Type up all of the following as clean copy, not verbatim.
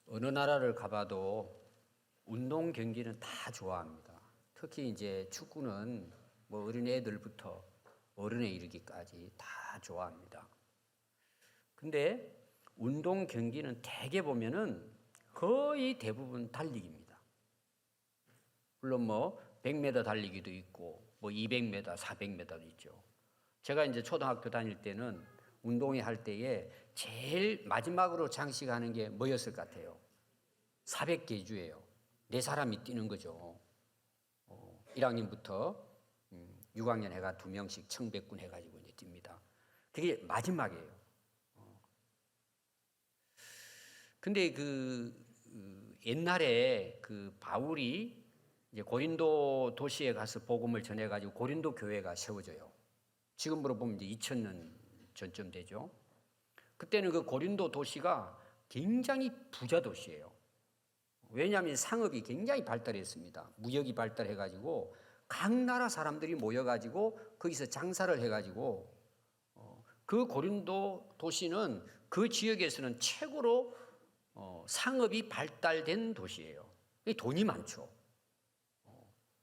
어느 나라를 가봐도 운동 경기는 다 좋아합니다. 특히 이제 축구는 뭐 어린애들부터 어른에 이르기까지 다 좋아합니다. 근데 운동 경기는 대개 보면은 거의 대부분 달리기입니다. 물론 뭐 100m 달리기도 있고 뭐 200m, 400m도 있죠. 제가 이제 초등학교 다닐 때는 운동회 할 때에 제일 마지막으로 장식하는 게 뭐였을 것 같아요? 400계주예요. 네 사람이 뛰는 거죠. 1학년부터 6학년 해가 2명씩 청백군 해가지고 이제 뜁니다. 그게 마지막이에요. 근데 옛날에 그 바울이 이제 고린도 도시에 가서 복음을 전해가지고 고린도 교회가 세워져요. 지금으로 보면 이제 2000년 전쯤 되죠. 그때는 그 고린도 도시가 굉장히 부자 도시예요. 왜냐하면 상업이 굉장히 발달했습니다. 무역이 발달해가지고 각 나라 사람들이 모여가지고 거기서 장사를 해가지고 그 고린도 도시는 그 지역에서는 최고로 상업이 발달된 도시예요. 돈이 많죠.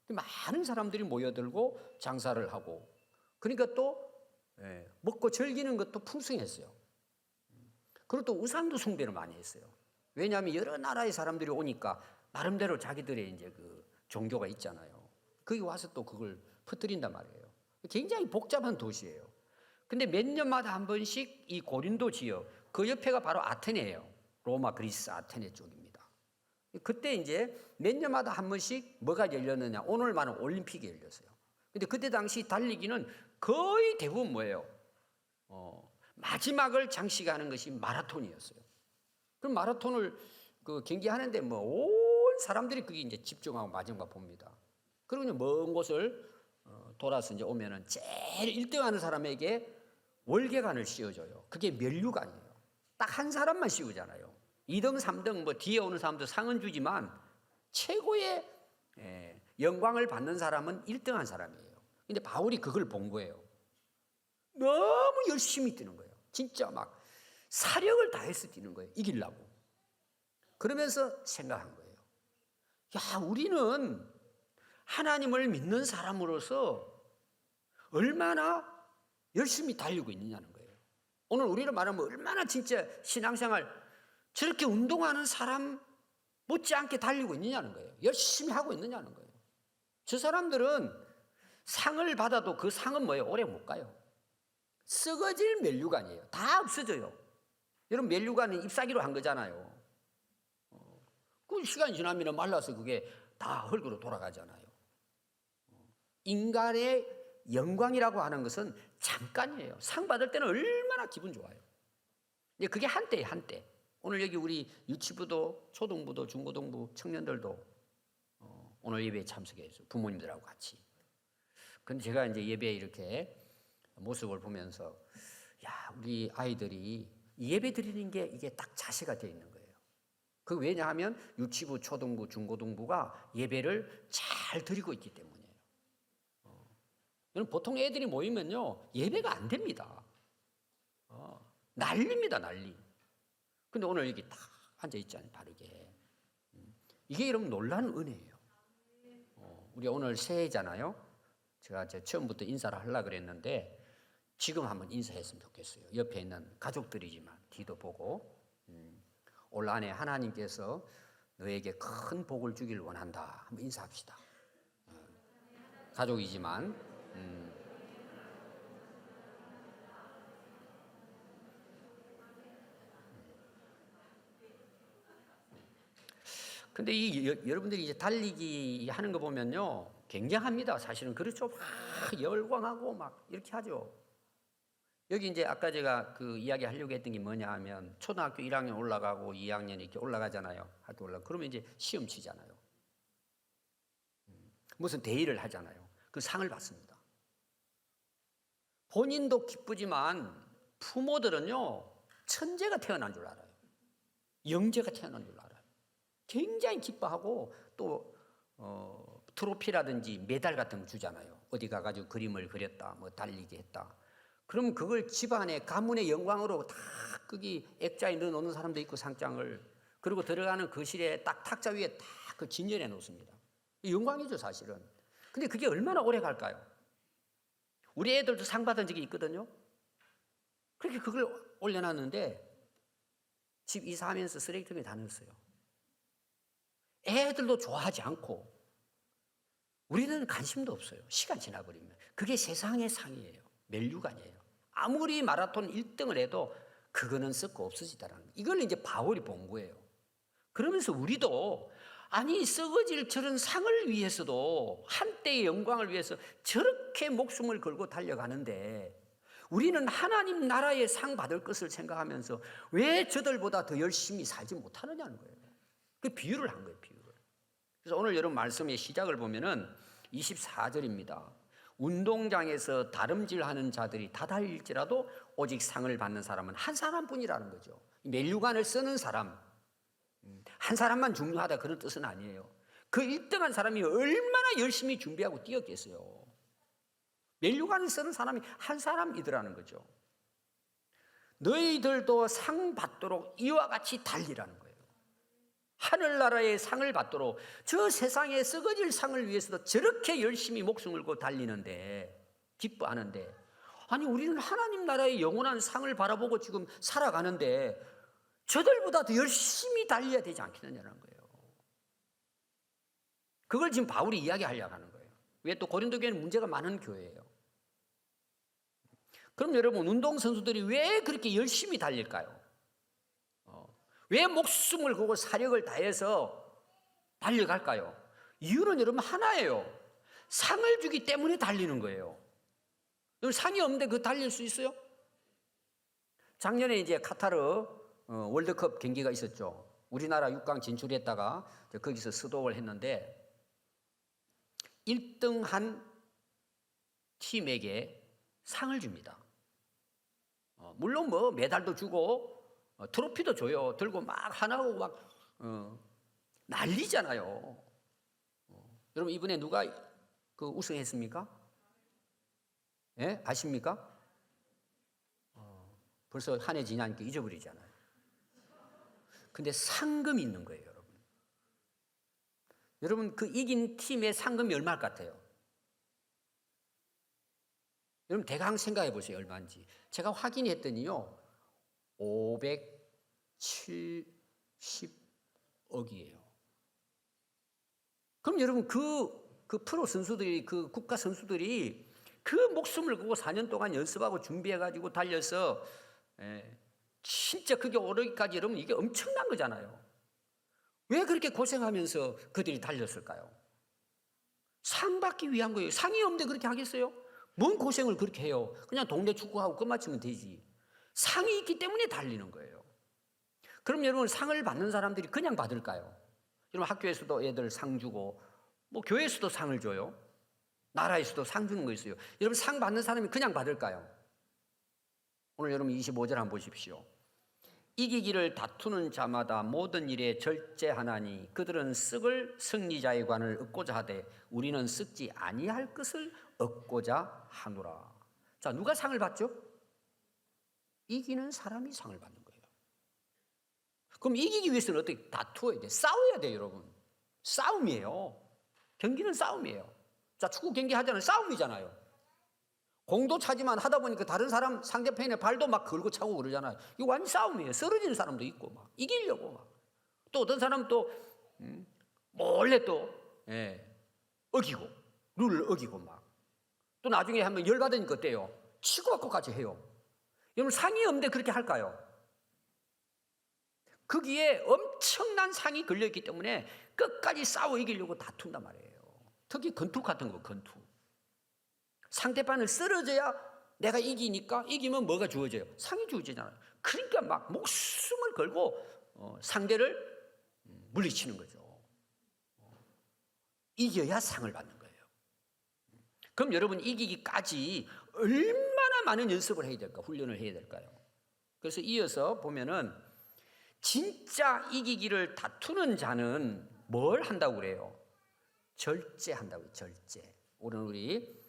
많은 사람들이 모여들고 장사를 하고 그러니까 또 먹고 즐기는 것도 풍성했어요. 그리고 또 우상도 숭배를 많이 했어요. 왜냐하면 여러 나라의 사람들이 오니까 나름대로 자기들의 이제 그 종교가 있잖아요. 거기 와서 또 그걸 퍼뜨린단 말이에요. 굉장히 복잡한 도시예요. 근데 몇 년마다 한 번씩 이 고린도 지역, 그 옆에가 바로 아테네예요. 로마, 그리스, 아테네 쪽입니다. 그때 이제 몇 년마다 한 번씩 뭐가 열렸느냐? 오늘 말하는 올림픽이 열렸어요. 근데 그때 당시 달리기는 거의 대부분 뭐예요? 마지막을 장식하는 것이 마라톤이었어요. 그럼 마라톤을 경기하는데 뭐 온 사람들이 거기 이제 집중하고 마지막 봅니다. 그리고 먼 곳을 돌아서 이제 오면은 제일 1등 하는 사람에게 월계관을 씌워줘요. 그게 면류관이에요. 딱 한 사람만 씌우잖아요. 2등, 3등 뭐 뒤에 오는 사람도 상은 주지만 최고의 영광을 받는 사람은 1등 한 사람이에요. 근데 바울이 그걸 본 거예요. 너무 열심히 뛰는 거예요. 진짜 막 사력을 다해서 뛰는 거예요. 이기려고. 그러면서 생각한 거예요. 야, 우리는 하나님을 믿는 사람으로서 얼마나 열심히 달리고 있느냐는 거예요. 오늘 우리를 말하면 얼마나 진짜 신앙생활 저렇게 운동하는 사람 못지않게 달리고 있느냐는 거예요. 열심히 하고 있느냐는 거예요. 저 사람들은 상을 받아도 그 상은 뭐예요? 오래 못 가요. 썩어질 면류관이에요. 다 없어져요. 여러분 면류관은 잎사귀로 한 거잖아요. 그 시간이 지나면 말라서 그게 다 흙으로 돌아가잖아요. 인간의 영광이라고 하는 것은 잠깐이에요. 상 받을 때는 얼마나 기분 좋아요. 근데 그게 한때예요, 한때. 오늘 여기 우리 유치부도 초등부도 중고등부 청년들도 오늘 예배에 참석해서 부모님들하고 같이. 근데 제가 이제 예배에 이렇게 모습을 보면서 야, 우리 아이들이 예배 드리는 게 이게 딱 자세가 되어 있는 거예요. 그 왜냐하면 유치부, 초등부, 중고등부가 예배를 잘 드리고 있기 때문이에요. 보통 애들이 모이면요 예배가 안 됩니다. 난리입니다, 난리. 근데 오늘 여기 딱 앉아 있잖아요, 바르게. 이게 여러분 놀라운 은혜예요. 우리 오늘 새해잖아요. 제가 처음부터 인사를 하려고 그랬는데 지금 한번 인사했으면 좋겠어요. 옆에 있는 가족들이지만 뒤도 보고 올 한해 하나님께서 너에게 큰 복을 주길 원한다. 한번 인사합시다. 가족이지만 근데 여러분들이 이제 달리기 하는 거 보면요 굉장합니다. 사실은 그렇죠. 막 열광하고 막 이렇게 하죠. 여기 이제 아까 제가 그 이야기 하려고 했던 게 뭐냐 하면 초등학교 1학년 올라가고 2학년 이렇게 올라가잖아요. 학교 올라가. 그러면 이제 시험 치잖아요. 무슨 대회를 하잖아요. 그 상을 받습니다. 본인도 기쁘지만 부모들은요 천재가 태어난 줄 알아요. 영재가 태어난 줄 알아요. 굉장히 기뻐하고 또 트로피라든지 메달 같은 거 주잖아요. 어디 가가지고 그림을 그렸다, 뭐 달리기 했다. 그럼 그걸 집안의 가문의 영광으로 다 거기 액자에 넣어놓는 사람도 있고 상장을 그리고 들어가는 거실에 딱 탁자 위에 딱 그 진열해 놓습니다. 영광이죠, 사실은. 근데 그게 얼마나 오래 갈까요? 우리 애들도 상 받은 적이 있거든요. 그렇게 그걸 올려놨는데 집 이사하면서 쓰레기통에 다 넣었어요. 애들도 좋아하지 않고 우리는 관심도 없어요. 시간 지나버리면. 그게 세상의 상이에요. 멜류관이에요. 아무리 마라톤 1등을 해도 그거는 썩고 없어지다라는 거예요. 이걸 이제 바울이 본 거예요. 그러면서 우리도 아니 썩어질 저런 상을 위해서도 한때의 영광을 위해서 저렇게 목숨을 걸고 달려가는데 우리는 하나님 나라의 상 받을 것을 생각하면서 왜 저들보다 더 열심히 살지 못하느냐는 거예요. 그 비유를 한 거예요, 비유를. 그래서 오늘 여러분 말씀의 시작을 보면은 24절입니다. 운동장에서 다름질하는 자들이 다달릴지라도 오직 상을 받는 사람은 한 사람뿐이라는 거죠. 멜류관을 쓰는 사람, 한 사람만 중요하다 그런 뜻은 아니에요. 그 1등한 사람이 얼마나 열심히 준비하고 뛰었겠어요. 멜류관을 쓰는 사람이 한 사람이더라는 거죠. 너희들도 상 받도록 이와 같이 달리라는 거예요. 하늘나라의 상을 받도록 저 세상에 썩어질 상을 위해서도 저렇게 열심히 목숨을 걸고 달리는데 기뻐하는데 아니 우리는 하나님 나라의 영원한 상을 바라보고 지금 살아가는데 저들보다 더 열심히 달려야 되지 않겠느냐는 거예요. 그걸 지금 바울이 이야기하려고 하는 거예요. 왜 또 고린도 교회는 문제가 많은 교회예요. 그럼 여러분 운동선수들이 왜 그렇게 열심히 달릴까요? 왜 목숨을 걸고 사력을 다해서 달려갈까요? 이유는 여러분 하나예요. 상을 주기 때문에 달리는 거예요. 여러분 상이 없는데 그 달릴 수 있어요? 작년에 이제 카타르 월드컵 경기가 있었죠. 우리나라 6강 진출했다가 거기서 수도를 했는데 1등한 팀에게 상을 줍니다. 물론 뭐 메달도 주고 트로피도 줘요. 들고 막 하나하고 막 난리잖아요. 여러분 이번에 누가 그 우승했습니까? 예? 아십니까? 벌써 한 해 지나니까 잊어버리잖아요. 근데 상금이 있는 거예요, 여러분. 여러분 그 이긴 팀의 상금이 얼마일 것 같아요? 여러분 대강 생각해 보세요. 얼마인지. 제가 확인했더니요. 570억이에요. 그럼 여러분 그 프로 선수들이 그 국가 선수들이 그 목숨을 걸고 4년 동안 연습하고 준비해가지고 달려서 진짜 그게 오르기까지 여러분 이게 엄청난 거잖아요. 왜 그렇게 고생하면서 그들이 달렸을까요? 상 받기 위한 거예요. 상이 없는데 그렇게 하겠어요? 뭔 고생을 그렇게 해요? 그냥 동네 축구하고 끝마치면 되지. 상이 있기 때문에 달리는 거예요. 그럼 여러분 상을 받는 사람들이 그냥 받을까요? 여러분 학교에서도 애들 상 주고 뭐 교회에서도 상을 줘요. 나라에서도 상 주는 거 있어요. 여러분 상 받는 사람이 그냥 받을까요? 오늘 여러분 25절 한번 보십시오. 이기기를 다투는 자마다 모든 일에 절제하나니 그들은 썩을 승리자의 관을 얻고자 하되 우리는 썩지 아니할 것을 얻고자 하노라. 자, 누가 상을 받죠? 이기는 사람이 상을 받는 거예요. 그럼 이기기 위해서는 어떻게 다투어야 돼? 싸워야 돼요, 여러분. 싸움이에요. 경기는 싸움이에요. 자, 축구 경기 하잖아요. 싸움이잖아요. 공도 차지만 하다 보니까 다른 사람 상대편의 발도 막 걸고 차고 그러잖아요. 이거 완전 싸움이에요. 쓰러지는 사람도 있고 막 이기려고 막. 또 어떤 사람 또 몰래 또 어기고 룰을 어기고 막. 또 나중에 한번 열받으니까 어때요? 치고 갖고까지 해요. 여러분 상이 없는데 그렇게 할까요? 거기에 엄청난 상이 걸려있기 때문에 끝까지 싸워 이기려고 다툰단 말이에요. 특히 권투 같은 거, 권투. 상대방을 쓰러져야 내가 이기니까 이기면 뭐가 주어져요? 상이 주어지잖아요. 그러니까 막 목숨을 걸고 상대를 물리치는 거죠. 이겨야 상을 받는 거예요. 그럼 여러분 이기기까지 얼마나 많은 연습을 해야 될까? 훈련을 해야 될까요? 그래서 이어서 보면은 진짜 이기기를 다투는 자는 뭘 한다고 그래요? 절제한다고요. 절제. 오늘 우리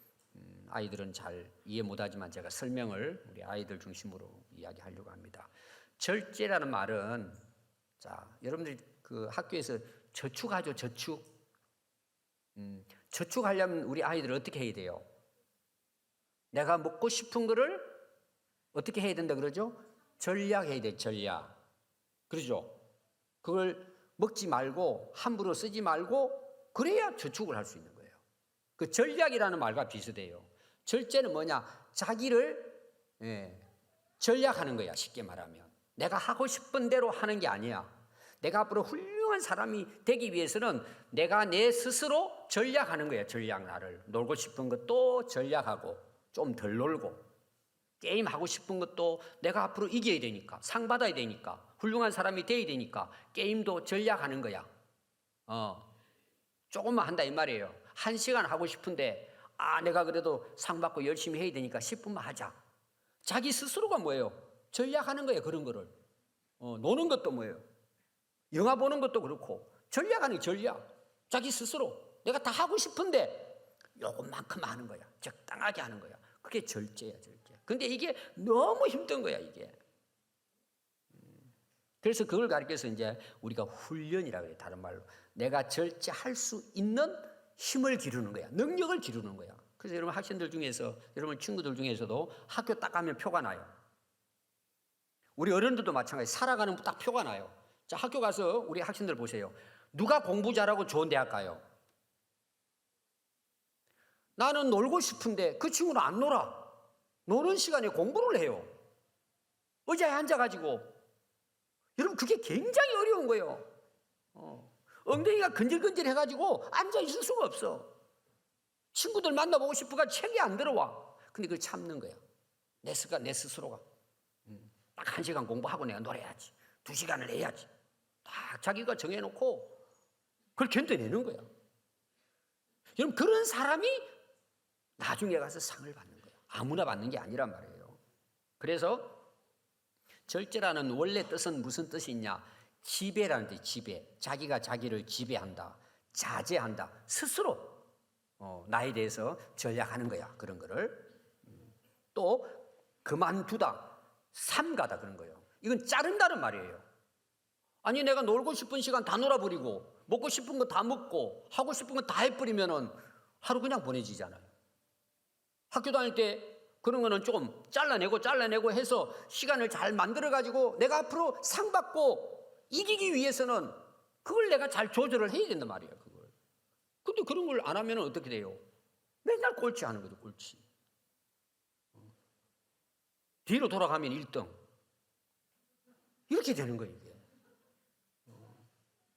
아이들은 잘 이해 못하지만 제가 설명을 우리 아이들 중심으로 이야기하려고 합니다. 절제라는 말은 자, 여러분들 그 학교에서 저축하죠, 저축. 저축하려면 우리 아이들 어떻게 해야 돼요? 내가 먹고 싶은 거를 어떻게 해야 된다 그러죠? 절약해야 돼, 절약. 그러죠? 그걸 먹지 말고 함부로 쓰지 말고 그래야 저축을 할 수 있는 거예요. 그 절약이라는 말과 비슷해요. 절제는 뭐냐? 자기를 전략하는 거야. 쉽게 말하면 내가 하고 싶은 대로 하는 게 아니야. 내가 앞으로 훌륭한 사람이 되기 위해서는 내가 내 스스로 전략하는 거야. 전략. 나를 놀고 싶은 것도 전략하고 좀 덜 놀고, 게임 하고 싶은 것도 내가 앞으로 이겨야 되니까, 상 받아야 되니까, 훌륭한 사람이 돼야 되니까 게임도 전략하는 거야. 조금만 한다 이 말이에요. 1시간 하고 싶은데 내가 그래도 상 받고 열심히 해야 되니까 10분만 하자. 자기 스스로가 뭐예요? 전략하는 거예요. 그런 거를. 노는 것도 뭐예요? 영화 보는 것도 그렇고 전략하는 전략. 자기 스스로 내가 다 하고 싶은데 요것만큼 하는 거야. 적당하게 하는 거야. 그게 절제야, 절제. 근데 이게 너무 힘든 거야, 이게. 그래서 그걸 가르쳐서 이제 우리가 훈련이라고 해요. 다른 말로 내가 절제할 수 있는 힘을 기르는 거야. 능력을 기르는 거야. 그래서 여러분 학생들 중에서, 여러분 친구들 중에서도 학교 딱 가면 표가 나요. 우리 어른들도 마찬가지. 살아가는 딱 표가 나요. 자, 학교 가서 우리 학생들 보세요. 누가 공부 잘하고 좋은 대학 가요? 나는 놀고 싶은데 그 친구는 안 놀아. 노는 시간에 공부를 해요. 의자에 앉아가지고. 여러분 그게 굉장히 어려운 거예요. 엉덩이가 근질근질 해가지고 앉아있을 수가 없어. 친구들 만나보고 싶으니까 책이 안 들어와. 근데 그걸 참는 거야. 내 스스로가. 딱 1시간 공부하고 내가 놀아야지. 2시간을 해야지. 딱 자기가 정해놓고 그걸 견뎌내는 거야. 여러분 그런 사람이 나중에 가서 상을 받는 거야. 아무나 받는 게 아니란 말이에요. 그래서 절제라는 원래 뜻은 무슨 뜻이 있냐? 지배라는 뜻, 지배. 자기가 자기를 지배한다. 자제한다. 스스로 나에 대해서 전략하는 거야. 그런 거를. 또 그만두다. 삼가다 그런 거예요. 이건 자른다는 말이에요. 아니 내가 놀고 싶은 시간 다 놀아버리고 먹고 싶은 거 다 먹고 하고 싶은 거 다 해버리면은 하루 그냥 보내지잖아요. 학교 다닐 때 그런 거는 조금 잘라내고 해서 시간을 잘 만들어가지고 내가 앞으로 상 받고 이기기 위해서는 그걸 내가 잘 조절을 해야 된단 말이에요. 그걸. 근데 그런 걸 안 하면 어떻게 돼요? 맨날 꼴찌 하는 거죠. 꼴찌. 뒤로 돌아가면 1등. 이렇게 되는 거예요. 이게.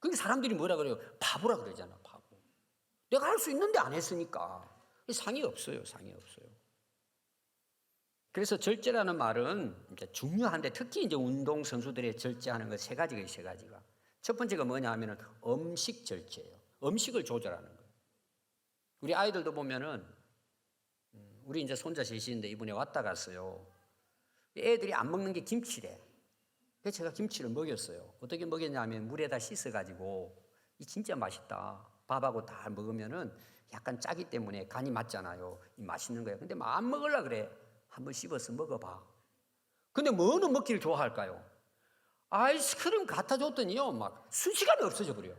그게 사람들이 뭐라 그래요? 바보라 그러잖아. 바보. 내가 할 수 있는데 안 했으니까. 상이 없어요. 상이 없어요. 그래서 절제라는 말은 이제 중요한데 특히 이제 운동 선수들의 절제하는 것 3가지가 있어요. 3가지가. 첫 번째가 뭐냐 하면은 음식 절제예요. 음식을 조절하는 거예요. 우리 아이들도 보면은 우리 이제 손자 셋인데 이번에 왔다 갔어요. 애들이 안 먹는 게 김치래. 그래서 제가 김치를 먹였어요. 어떻게 먹였냐면 물에다 씻어가지고 이 진짜 맛있다. 밥하고 다 먹으면은 약간 짜기 때문에 간이 맞잖아요. 이 맛있는 거예요. 근데 막 안 먹으려 그래. 한번 씹어서 먹어봐. 근데 뭐는 먹기를 좋아할까요? 아이스크림 갖다 줬더니요, 막 순식간에 없어져 버려요.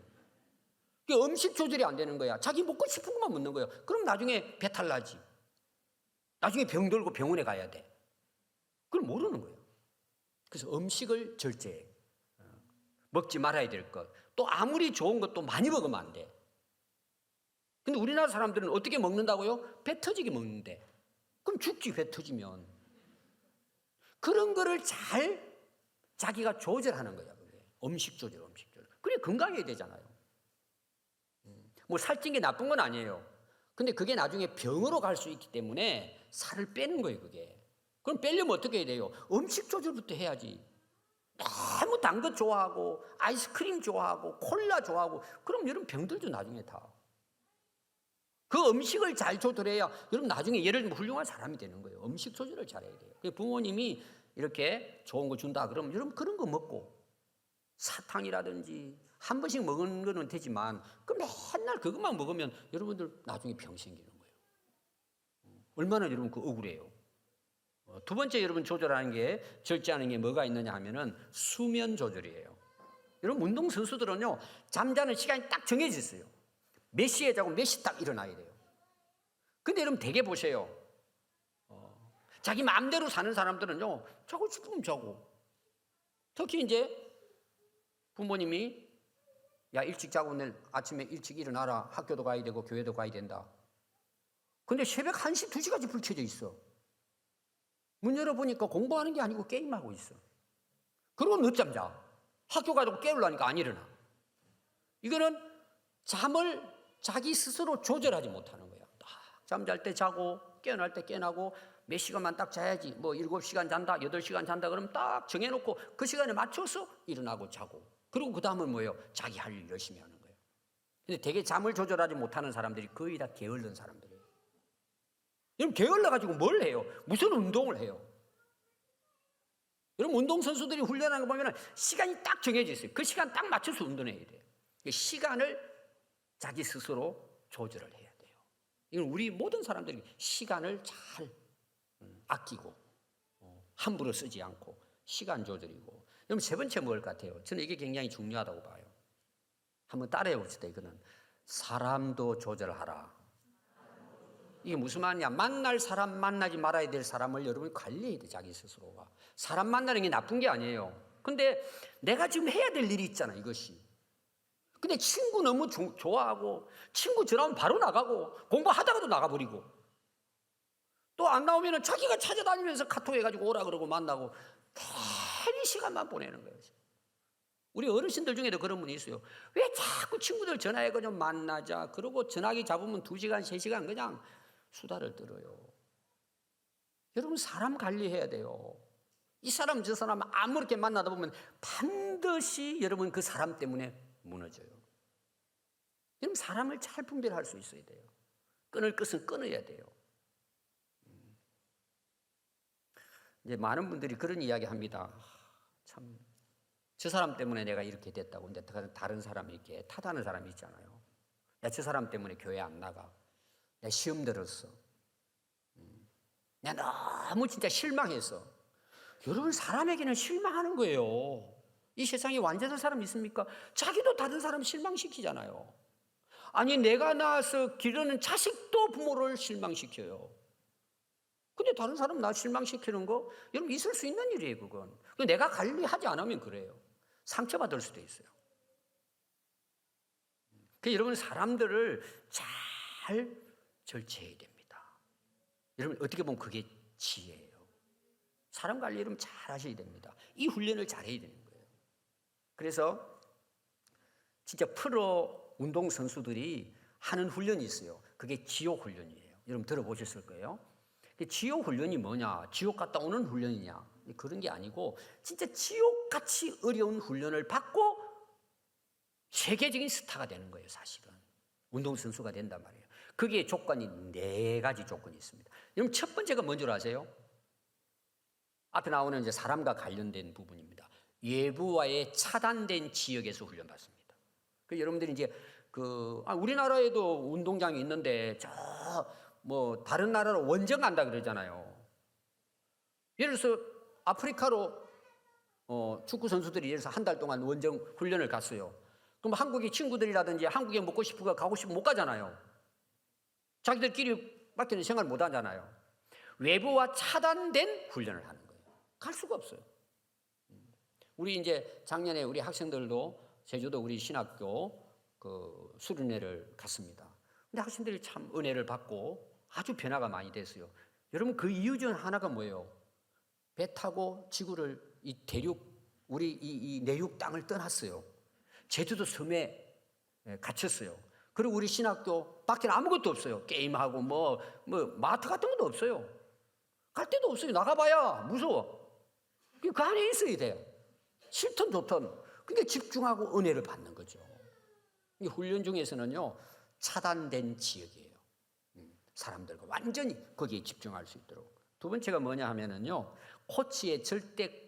음식 조절이 안 되는 거야. 자기 먹고 싶은 것만 먹는 거예요. 그럼 나중에 배탈 나지. 나중에 병 들고 병원에 가야 돼. 그걸 모르는 거예요. 그래서 음식을 절제해. 먹지 말아야 될 것. 또 아무리 좋은 것도 많이 먹으면 안 돼. 근데 우리나라 사람들은 어떻게 먹는다고요? 배 터지게 먹는데. 그럼 죽지, 배 터지면. 그런 거를 잘 자기가 조절하는 거야. 그게. 음식 조절. 그래 건강해야 되잖아요. 뭐 살찐 게 나쁜 건 아니에요. 근데 그게 나중에 병으로 갈 수 있기 때문에 살을 빼는 거예요, 그게. 그럼 빼려면 어떻게 해야 돼요? 음식 조절부터 해야지. 너무 단 것 좋아하고 아이스크림 좋아하고 콜라 좋아하고 그럼 여러분 병들죠, 나중에 다. 그 음식을 잘 조절해야 여러분 나중에 예를 들면 훌륭한 사람이 되는 거예요. 음식 조절을 잘해야 돼요. 부모님이 이렇게 좋은 거 준다 그러면 여러분 그런 거 먹고 사탕이라든지 한 번씩 먹는 거는 되지만 그 맨날 그것만 먹으면 여러분들 나중에 병 생기는 거예요. 얼마나 여러분 그 억울해요. 두 번째 여러분 조절하는 게 절제하는 게 뭐가 있느냐 하면은 수면 조절이에요. 여러분 운동 선수들은요 잠자는 시간이 딱 정해져 있어요. 몇 시에 자고 몇 시 딱 일어나야 돼요. 근데 여러분 되게 보세요. 자기 마음대로 사는 사람들은요 자고 싶으면 자고. 특히 이제 부모님이 야 일찍 자고 내일 아침에 일찍 일어나라. 학교도 가야 되고 교회도 가야 된다. 근데 새벽 1시, 2시까지 불 켜져 있어. 문 열어보니까 공부하는 게 아니고 게임하고 있어. 그리고 늦잠 자. 학교 가자고 깨우려니까 안 일어나. 이거는 잠을 자기 스스로 조절하지 못하는 거야. 딱 잠잘 때 자고 깨어날 때 깨어나고 몇 시간만 딱 자야지. 뭐 7시간 잔다, 8시간 잔다 그러면 딱 정해놓고 그 시간에 맞춰서 일어나고 자고. 그리고 그 다음은 뭐예요? 자기 할 일 열심히 하는 거예요. 근데 되게 잠을 조절하지 못하는 사람들이 거의 다 게을른 사람들이에요. 여러분 게을러가지고 뭘 해요? 무슨 운동을 해요? 여러분 운동선수들이 훈련하는 거 보면 시간이 딱 정해져 있어요. 그 시간 딱 맞춰서 운동해야 돼요. 시간을 자기 스스로 조절을 해야 돼요. 이건 우리 모든 사람들이 시간을 잘 아끼고 함부로 쓰지 않고 시간 조절이고. 그럼 세 번째 뭘 같아요? 저는 이게 굉장히 중요하다고 봐요. 한번 따라해 봅시다. 이거는 사람도 조절하라. 이게 무슨 말이냐? 만날 사람, 만나지 말아야 될 사람을 여러분이 관리해야 돼. 자기 스스로가. 사람 만나는 게 나쁜 게 아니에요. 근데 내가 지금 해야 될 일이 있잖아. 이것이. 근데 친구 너무 좋아하고 친구 전화하면 바로 나가고 공부하다가도 나가버리고 또 안 나오면 자기가 찾아다니면서 카톡 해가지고 오라 그러고 만나고 괜히 시간만 보내는 거예요. 우리 어르신들 중에도 그런 분이 있어요. 왜 자꾸 친구들 전화해서 좀 만나자. 그러고 전화기 잡으면 2시간, 3시간 그냥 수다를 떨어요. 여러분 사람 관리해야 돼요. 이 사람 저 사람 아무렇게 만나다 보면 반드시 여러분 그 사람 때문에 무너져요. 여러분 사람을 잘 분별할 수 있어야 돼요. 끊을 것은 끊어야 돼요. 이제 많은 분들이 그런 이야기 합니다. 참, 저 사람 때문에 내가 이렇게 됐다고. 근데 다른 사람이 이렇게 탓하는 사람이 있잖아요. 야, 저 사람 때문에 교회 안 나가. 내 시험 들었어. 내가 너무 진짜 실망했어. 여러분 사람에게는 실망하는 거예요. 이 세상에 완전한 사람 있습니까? 자기도 다른 사람 실망시키잖아요. 아니 내가 낳아서 기르는 자식도 부모를 실망시켜요. 근데 다른 사람 나 실망시키는 거 여러분 있을 수 있는 일이에요. 그건 내가 관리하지 않으면 그래요. 상처받을 수도 있어요. 그래서 여러분 사람들을 잘 절제해야 됩니다. 여러분 어떻게 보면 그게 지혜예요. 사람 관리 여러분 잘 하셔야 됩니다. 이 훈련을 잘 해야 되는 거예요. 그래서 진짜 프로 운동선수들이 하는 훈련이 있어요. 그게 지옥 훈련이에요. 여러분 들어보셨을 거예요. 지옥 훈련이 뭐냐? 지옥 갔다 오는 훈련이냐? 그런 게 아니고 진짜 지옥같이 어려운 훈련을 받고 세계적인 스타가 되는 거예요. 사실은 운동선수가 된단 말이에요. 그게 조건이 4가지 조건이 있습니다. 여러분 첫 번째가 뭔 줄 아세요? 앞에 나오는 이제 사람과 관련된 부분입니다. 외부와의 차단된 지역에서 훈련받습니다. 여러분들이 이제 우리나라에도 운동장이 있는데 뭐 다른 나라로 원정 간다 그러잖아요. 예를 들어서 아프리카로 축구 선수들이 예를 들어서 한 달 동안 원정 훈련을 갔어요. 그럼 한국의 친구들이라든지 한국에 먹고 싶고 가고 싶으면 못 가잖아요. 자기들끼리 밖에는 생활 못 하잖아요. 외부와 차단된 훈련을 하는 거예요. 갈 수가 없어요. 우리 이제 작년에 우리 학생들도 제주도 우리 신학교 그 수련회를 갔습니다. 근데 학생들이 참 은혜를 받고 아주 변화가 많이 됐어요. 여러분 그 이유 중 하나가 뭐예요? 배 타고 지구를 이 대륙 우리 이 내륙 땅을 떠났어요. 제주도 섬에 갇혔어요. 그리고 우리 신학교 밖에는 아무것도 없어요. 게임하고 뭐 마트 같은 것도 없어요. 갈 데도 없어요. 나가봐야 무서워. 그 안에 있어야 돼요. 싫든 좋든. 그러니까 집중하고 은혜를 받는 거죠. 이 훈련 중에서는요 차단된 지역이에요. 사람들과 완전히 거기에 집중할 수 있도록. 두 번째가 뭐냐 하면은요 코치의 절대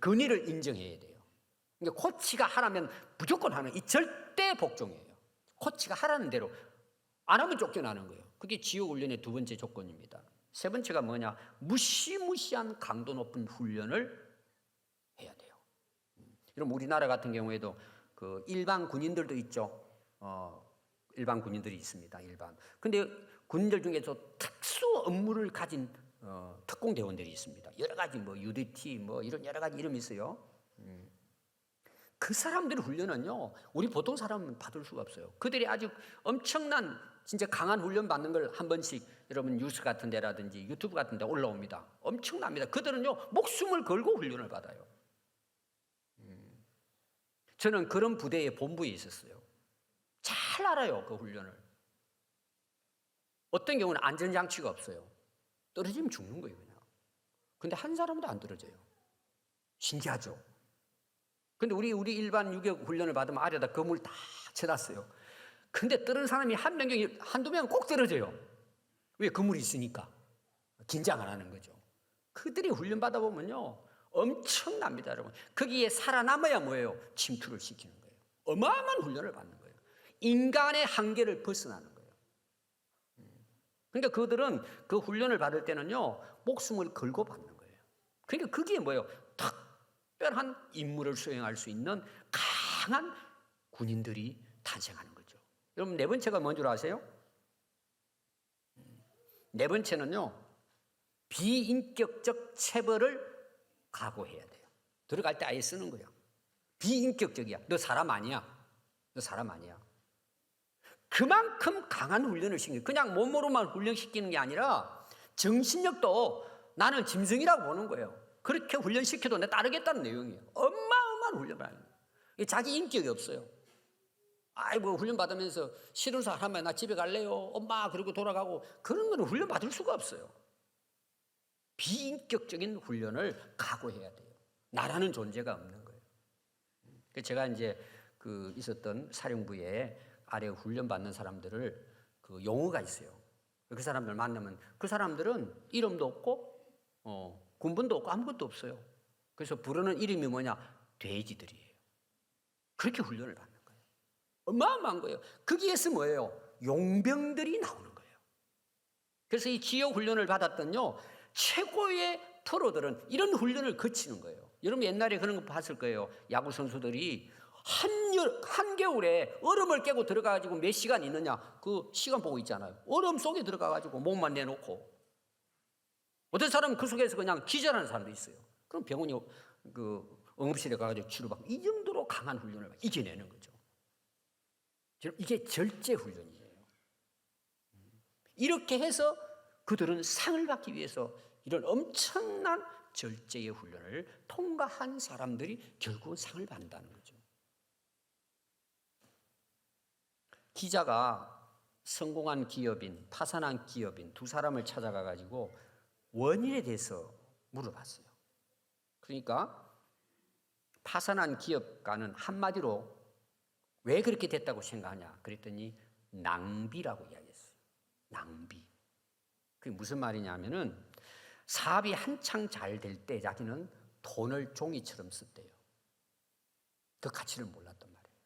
권위를 인정해야 돼요. 그러니까 코치가 하라면 무조건 하는 이 절대 복종이에요. 코치가 하라는 대로 안 하면 쫓겨나는 거예요. 그게 지옥 훈련의 두 번째 조건입니다. 세 번째가 뭐냐? 무시무시한 강도 높은 훈련을 해야 돼요. 여러분 우리나라 같은 경우에도 그 일반 군인들도 있죠. 일반 군인들이 있습니다. 일반. 근데 군인들 중에서 특수 업무를 가진 특공대원들이 있습니다. 여러 가지 뭐 UDT 뭐 이런 여러 가지 이름이 있어요. 그 사람들의 훈련은요, 우리 보통 사람은 받을 수가 없어요. 그들이 아주 엄청난 진짜 강한 훈련 받는 걸 한 번씩 여러분 뉴스 같은 데라든지 유튜브 같은 데 올라옵니다. 엄청납니다. 그들은요, 목숨을 걸고 훈련을 받아요. 저는 그런 부대의 본부에 있었어요. 잘 알아요, 그 훈련을. 어떤 경우는 안전장치가 없어요. 떨어지면 죽는 거예요, 그냥. 근데 한 사람도 안 떨어져요. 신기하죠? 근데 우리 일반 유격 훈련을 받으면 아래다 건물 다 쳐놨어요. 근데 떨어진 사람이 한두 명 꼭 떨어져요. 왜? 건물이 있으니까. 긴장 안 하는 거죠. 그들이 훈련 받아보면요, 엄청납니다, 여러분. 거기에 살아남아야 뭐예요? 침투를 시키는 거예요. 어마어마한 훈련을 받는 거예요. 인간의 한계를 벗어나는 거예요. 그러니까 그들은 그 훈련을 받을 때는요, 목숨을 걸고 받는 거예요. 그러니까 그게 뭐예요? 특별한 임무를 수행할 수 있는 강한 군인들이 탄생하는 거죠. 여러분, 네 번째가 뭔 줄 아세요? 네 번째는요, 비인격적 체벌을 각오해야 돼요. 들어갈 때 아예 쓰는 거야. 비인격적이야. 너 사람 아니야. 너 사람 아니야. 그만큼 강한 훈련을 시키는 거예요. 그냥 몸으로만 훈련시키는 게 아니라 정신력도 나는 짐승이라고 보는 거예요. 그렇게 훈련시켜도 내 따르겠다는 내용이에요. 어마어마한 훈련을 하는 거예요. 자기 인격이 없어요. 아이고, 훈련 받으면서 싫은 소리 하면 나 집에 갈래요. 엄마, 그리고 돌아가고. 그런 거는 훈련 받을 수가 없어요. 비인격적인 훈련을 각오해야 돼요. 나라는 존재가 없는 거예요. 제가 이제 그 있었던 사령부에 아래 훈련 받는 사람들을 그 용어가 있어요. 그 사람들 만나면 그 사람들은 이름도 없고, 군번도 없고 아무것도 없어요. 그래서 부르는 이름이 뭐냐? 돼지들이에요. 그렇게 훈련을 받는 거예요. 어마어마한 거예요. 거기에서 뭐예요? 용병들이 나오는 거예요. 그래서 이 지역 훈련을 받았던요, 최고의 프로들은 이런 훈련을 거치는 거예요. 여러분 옛날에 그런 거 봤을 거예요. 야구 선수들이 한겨울에 얼음을 깨고 들어가가지고 몇 시간 있느냐, 그 시간 보고 있잖아요. 얼음 속에 들어가가지고 몸만 내놓고. 어떤 사람은 그 속에서 그냥 기절하는 사람도 있어요. 그럼 병원이 그 응급실에 가가지고 치료받고, 이 정도로 강한 훈련을 이겨내는 거죠. 이게 절제 훈련이에요. 이렇게 해서 그들은 상을 받기 위해서 이런 엄청난 절제의 훈련을 통과한 사람들이 결국은 상을 받는다는 거죠. 기자가 성공한 기업인, 파산한 기업인 두 사람을 찾아가 가지고 원인에 대해서 물어봤어요. 그러니까 파산한 기업가는 한마디로 왜 그렇게 됐다고 생각하냐 그랬더니 낭비라고 이야기했어요. 낭비. 그게 무슨 말이냐면은 사업이 한창 잘 될 때 자기는 돈을 종이처럼 썼대요. 그 가치를 몰랐단 말이에요.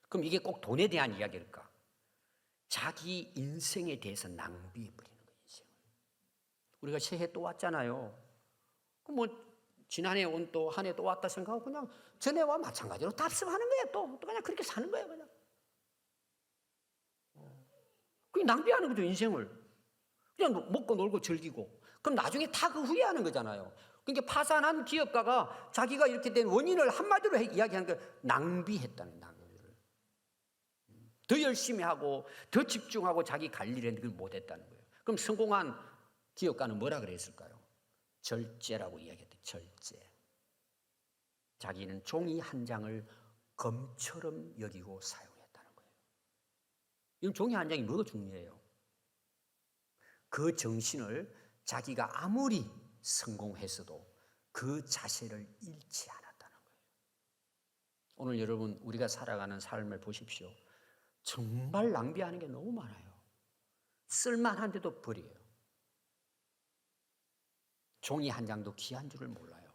그럼 이게 꼭 돈에 대한 이야기일까? 자기 인생에 대해서 낭비해버리는 거예요, 인생을. 우리가 새해 또 왔잖아요. 그럼 뭐 지난해 온 또 한 해 또 왔다 생각하고 그냥 전해와 마찬가지로 답습하는 거예요. 또 그냥 그렇게 사는 거예요, 그냥. 그게 낭비하는 거죠, 인생을. 그냥 먹고 놀고 즐기고. 그럼 나중에 다 그 후회하는 거잖아요. 그러니까 파산한 기업가가 자기가 이렇게 된 원인을 한마디로 이야기하는 게 낭비했다는 낭비를. 더 열심히 하고 더 집중하고 자기 관리를 했는데 그걸 못했다는 거예요. 그럼 성공한 기업가는 뭐라 그랬을까요? 절제라고 이야기했대. 절제. 자기는 종이 한 장을 검처럼 여기고 사용했다는 거예요. 이 종이 한 장이 뭐가 중요해요? 그 정신을 자기가 아무리 성공했어도 그 자세를 잃지 않았다는 거예요. 오늘 여러분 우리가 살아가는 삶을 보십시오. 정말 낭비하는 게 너무 많아요. 쓸만한데도 버려요. 종이 한 장도 귀한 줄을 몰라요.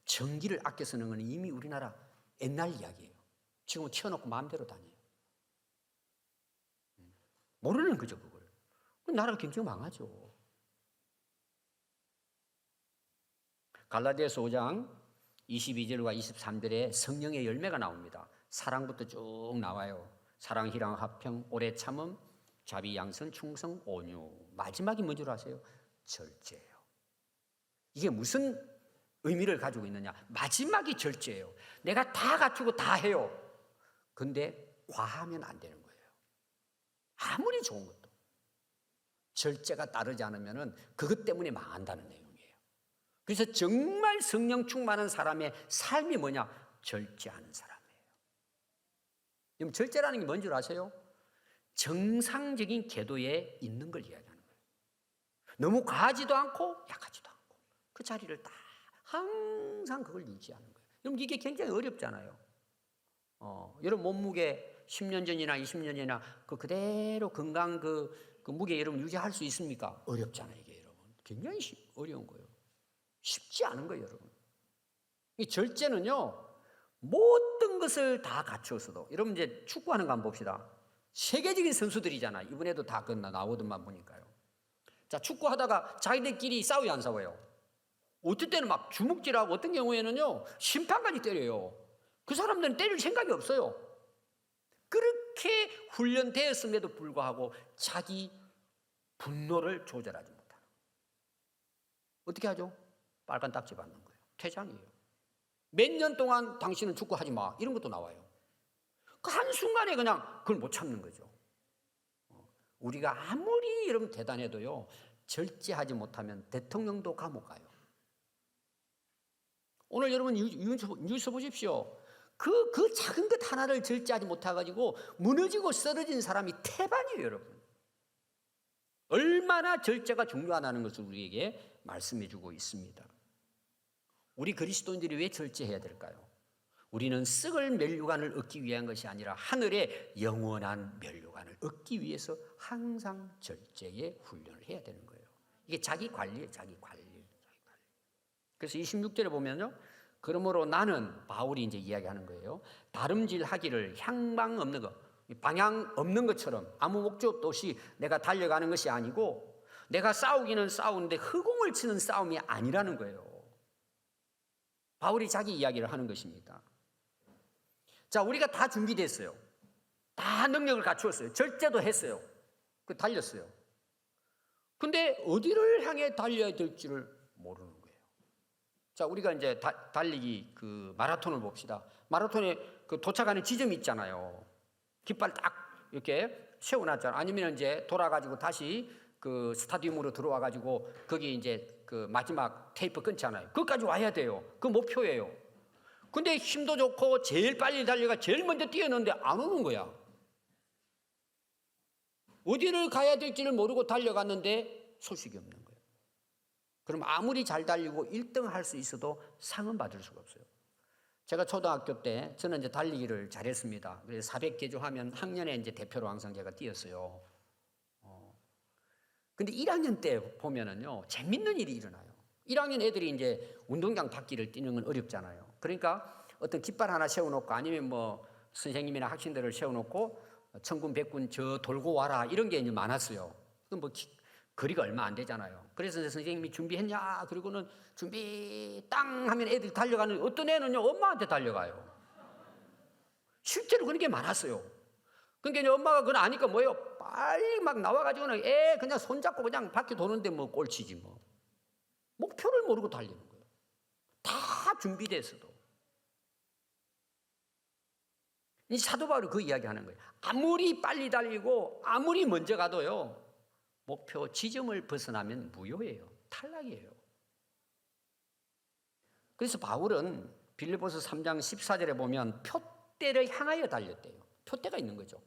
전기를 아껴 쓰는 건 이미 우리나라 옛날 이야기예요. 지금은 치워놓고 마음대로 다녀요. 모르는 거죠, 그걸. 나라가 굉장히 망하죠. 갈라디아서 5장 22절과 23절에 성령의 열매가 나옵니다. 사랑부터 쭉 나와요. 사랑, 희랑, 화평, 오래 참음, 자비, 양선, 충성, 온유. 마지막이 뭔지 아세요? 절제예요. 이게 무슨 의미를 가지고 있느냐? 마지막이 절제예요. 내가 다 갖추고 다 해요. 근데 과하면 안 되는 거예요. 아무리 좋은 것도. 절제가 따르지 않으면 그것 때문에 망한다는 내용이에요. 그래서 정말 성령 충만한 사람의 삶이 뭐냐? 절제하는 사람이에요. 그럼 절제라는 게 뭔지 아세요? 정상적인 궤도에 있는 걸 이야기하는 거예요. 너무 과하지도 않고 약하지도 않고 그 자리를 딱 항상 그걸 유지하는 거예요. 그럼 이게 굉장히 어렵잖아요. 여러분 몸무게 10년 전이나 20년 전이나 그 그대로 건강 그 무게 여러분 유지할 수 있습니까? 어렵잖아요, 이게 여러분. 굉장히 어려운 거예요. 쉽지 않은 거예요, 여러분. 이 절제는요, 모든 것을 다 갖추어서도, 여러분 이제 축구하는 거 한번 봅시다. 세계적인 선수들이잖아. 이번에도 다 나오던만 보니까요. 자, 축구하다가 자기들끼리 싸워요, 안 싸워요? 어떨 때는 막 주먹질하고 어떤 경우에는요, 심판까지 때려요. 그 사람들은 때릴 생각이 없어요. 그렇게 훈련되었음에도 불구하고 자기 분노를 조절하지 못하는 거예요. 어떻게 하죠? 빨간 딱지 받는 거예요. 퇴장이에요. 몇 년 동안 당신은 축구하지 마. 이런 것도 나와요. 그 한순간에 그냥 그걸 못 참는 거죠. 우리가 아무리 여러분 대단해도요, 절제하지 못하면 대통령도 감옥 가요. 오늘 여러분 뉴스 보십시오. 그 작은 것 하나를 절제하지 못해가지고 무너지고 쓰러진 사람이 태반이에요, 여러분. 얼마나 절제가 중요하다는 것을 우리에게 말씀해주고 있습니다. 우리 그리스도인들이 왜 절제해야 될까요? 우리는 썩을 면류관을 얻기 위한 것이 아니라 하늘의 영원한 면류관을 얻기 위해서 항상 절제의 훈련을 해야 되는 거예요. 이게 자기 관리예요, 자기 관리. 그래서 26절에 보면요. 그러므로 나는, 바울이 이제 이야기하는 거예요. 다름질하기를 향방 없는 것, 방향 없는 것처럼 아무 목적도 없이 내가 달려가는 것이 아니고 내가 싸우기는 싸우는데 허공을 치는 싸움이 아니라는 거예요. 바울이 자기 이야기를 하는 것입니다. 자, 우리가 다 준비됐어요. 다 능력을 갖추었어요. 절제도 했어요. 달렸어요. 근데 어디를 향해 달려야 될지를 모르는 거예요. 자, 우리가 이제 달리기 그 마라톤을 봅시다. 마라톤에 그 도착하는 지점이 있잖아요. 깃발 딱 이렇게 세워놨잖아요. 아니면 이제 돌아가지고 다시 그 스타디움으로 들어와가지고 거기 이제 그 마지막 테이프 끊잖아요. 그것까지 와야 돼요. 그 목표예요. 근데 힘도 좋고 제일 빨리 달려가 제일 먼저 뛰었는데 안 오는 거야. 어디를 가야 될지를 모르고 달려갔는데 소식이 없는 거예요. 그럼 아무리 잘 달리고 1등 할 수 있어도 상은 받을 수가 없어요. 제가 초등학교 때 저는 이제 달리기를 잘했습니다. 그래서 400개조 하면 학년에 이제 대표로 항상 제가 뛰었어요. 근데 1학년 때 보면은요, 재밌는 일이 일어나요. 1학년 애들이 이제 운동장 바퀴를 뛰는 건 어렵잖아요. 그러니까 어떤 깃발 하나 세워놓고 아니면 뭐 선생님이나 학생들을 세워놓고 천군 백군 저 돌고 와라 이런 게 이제 많았어요. 그 뭐 거리가 얼마 안 되잖아요. 그래서 선생님이 준비했냐? 그리고는 준비 땅 하면 애들이 달려가는, 어떤 애는요 엄마한테 달려가요. 실제로 그런 게 많았어요. 그러니까 이제 엄마가 그걸 아니까 뭐예요? 빨리 막 나와가지고는 애 그냥 손잡고 그냥 바퀴 도는데 뭐 꼴찌지 뭐. 목표를 모르고 달리는 거예요. 다 준비됐어도. 이 사도 바울이 그 이야기 하는 거예요. 아무리 빨리 달리고 아무리 먼저 가도요, 목표 지점을 벗어나면 무효예요. 탈락이에요. 그래서 바울은 빌립보서 3장 14절에 보면 표대를 향하여 달렸대요. 표대가 있는 거죠.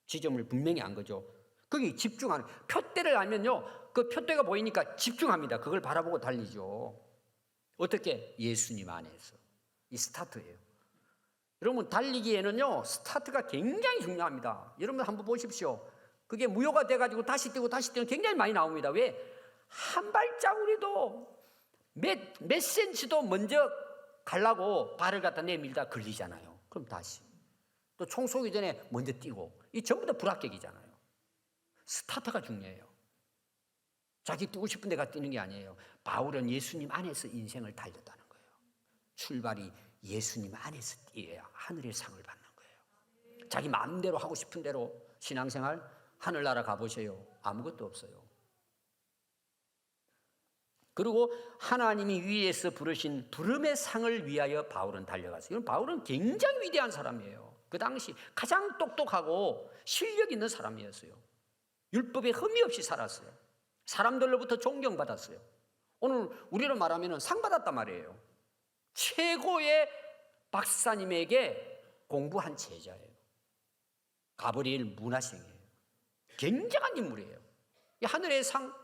지점을 분명히 안 거죠. 거기 집중하는, 표대를 알면요, 그 표대가 보이니까 집중합니다. 그걸 바라보고 달리죠. 어떻게? 예수님 안에서. 이 스타트예요. 여러분 달리기에는요, 스타트가 굉장히 중요합니다. 여러분 한번 보십시오. 그게 무효가 돼가지고 다시 뛰고 다시 뛰면 굉장히 많이 나옵니다. 왜? 한 발자국이라도 몇 센치도 먼저 가려고 발을 갖다 내밀다 걸리잖아요. 그럼 다시. 또 총 쏘기 전에 먼저 뛰고. 이 전부 다 불합격이잖아요. 스타트가 중요해요. 자기 뛰고 싶은 데가 뛰는 게 아니에요. 바울은 예수님 안에서 인생을 달렸다는 거예요. 출발이 예수님 안에서 뛰어야 하늘의 상을 받는 거예요. 자기 마음대로 하고 싶은 대로 신앙생활 하늘나라 가보세요. 아무것도 없어요. 그리고 하나님이 위에서 부르신 부름의 상을 위하여 바울은 달려갔어요. 바울은 굉장히 위대한 사람이에요. 그 당시 가장 똑똑하고 실력 있는 사람이었어요. 율법에 흠이 없이 살았어요. 사람들로부터 존경받았어요. 오늘 우리로 말하면 상 받았단 말이에요. 최고의 박사님에게 공부한 제자예요. 가브리엘 문화생이에요. 굉장한 인물이에요. 이 하늘의 상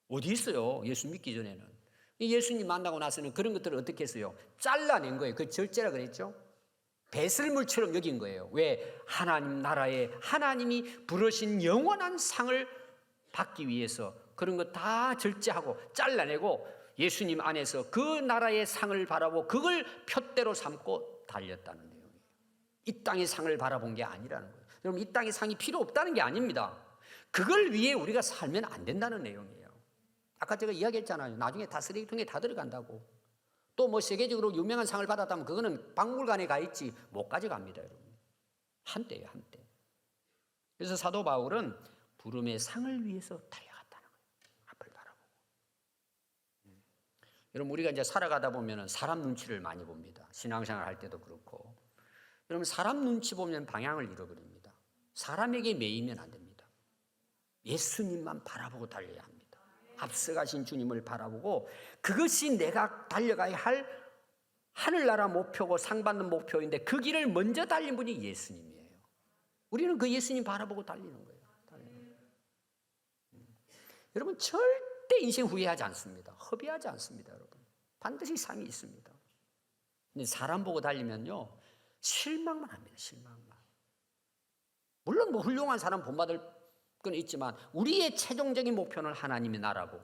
어디 있어요? 예수 믿기 전에는. 예수님 만나고 나서는 그런 것들을 어떻게 했어요? 잘라낸 거예요. 그 절제라 그랬죠? 배설물처럼 여긴 거예요. 왜? 하나님 나라에 하나님이 부르신 영원한 상을 받기 위해서 그런 거 다 절제하고 잘라내고 예수님 안에서 그 나라의 상을 바라보고 그걸 표대로 삼고 달렸다는 내용이에요. 이 땅의 상을 바라본 게 아니라는 거예요. 여러분, 이 땅의 상이 필요 없다는 게 아닙니다. 그걸 위해 우리가 살면 안 된다는 내용이에요. 아까 제가 이야기했잖아요. 나중에 다 쓰레기통에 다 들어간다고. 또 뭐 세계적으로 유명한 상을 받았다면 그거는 박물관에 가 있지 못 가져갑니다, 여러분. 한때예요, 한때. 그래서 사도 바울은 부름의 상을 위해서 달려갔다는 거예요. 앞을 바라보고. 여러분, 우리가 이제 살아가다 보면 사람 눈치를 많이 봅니다. 신앙생활 할 때도 그렇고. 여러분, 사람 눈치 보면 방향을 잃어버립니다. 사람에게 매이면 안 됩니다. 예수님만 바라보고 달려야 합니다. 앞서가신 주님을 바라보고 그것이 내가 달려가야 할 하늘나라 목표고 상받는 목표인데 그 길을 먼저 달린 분이 예수님이에요. 우리는 그 예수님 바라보고 달리는 거예요. 여러분, 절대 인생 후회하지 않습니다. 허비하지 않습니다. 여러분, 반드시 상이 있습니다. 근데 사람 보고 달리면요 실망만 합니다. 실망만. 물론 뭐 훌륭한 사람 본받을 건 있지만 우리의 최종적인 목표는 하나님의 나라고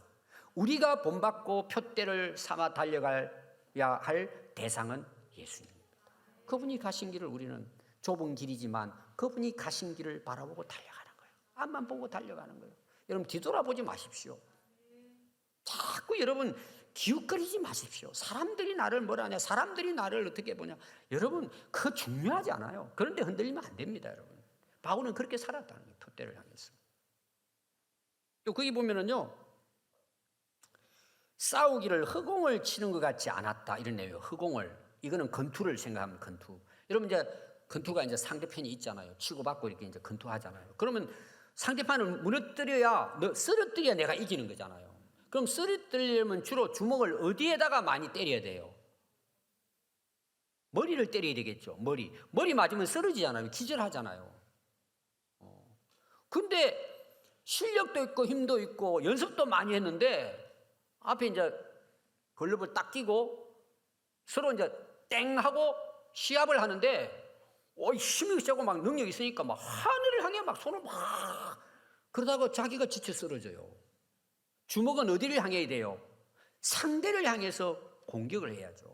우리가 본받고 표대를 삼아 달려가야 할 대상은 예수님입니다. 그분이 가신 길을 우리는 좁은 길이지만 그분이 가신 길을 바라보고 달려가는 거예요. 앞만 보고 달려가는 거예요. 여러분, 뒤돌아보지 마십시오. 자꾸 여러분 기웃거리지 마십시오. 사람들이 나를 뭐라 하냐, 사람들이 나를 어떻게 보냐. 여러분, 그거 중요하지 않아요. 그런데 흔들리면 안 됩니다. 여러분, 바울은 그렇게 살았다는 거예요. 표대를 향해서. 또 거기 보면은요, 싸우기를 허공을 치는 것 같지 않았다 이런 내용이에요. 허공을. 이거는 건투를 생각하면 건투. 여러분, 이제 건투가 이제 상대편이 있잖아요. 치고받고 이렇게 이제 건투하잖아요. 그러면 상대편을 무너뜨려야, 쓰러뜨려야 내가 이기는 거잖아요. 그럼 쓰러뜨리려면 주로 주먹을 어디에다가 많이 때려야 돼요? 머리를 때려야 되겠죠. 머리 맞으면 쓰러지잖아요. 기절하잖아요. 근데 실력도 있고 힘도 있고 연습도 많이 했는데 앞에 이제 글러브를 딱 끼고 서로 이제 땡 하고 시합을 하는데 힘이 세고 막 능력이 있으니까 막 하늘을 향해 막 손을 막 그러다가 자기가 지쳐 쓰러져요. 주먹은 어디를 향해야 돼요? 상대를 향해서 공격을 해야죠.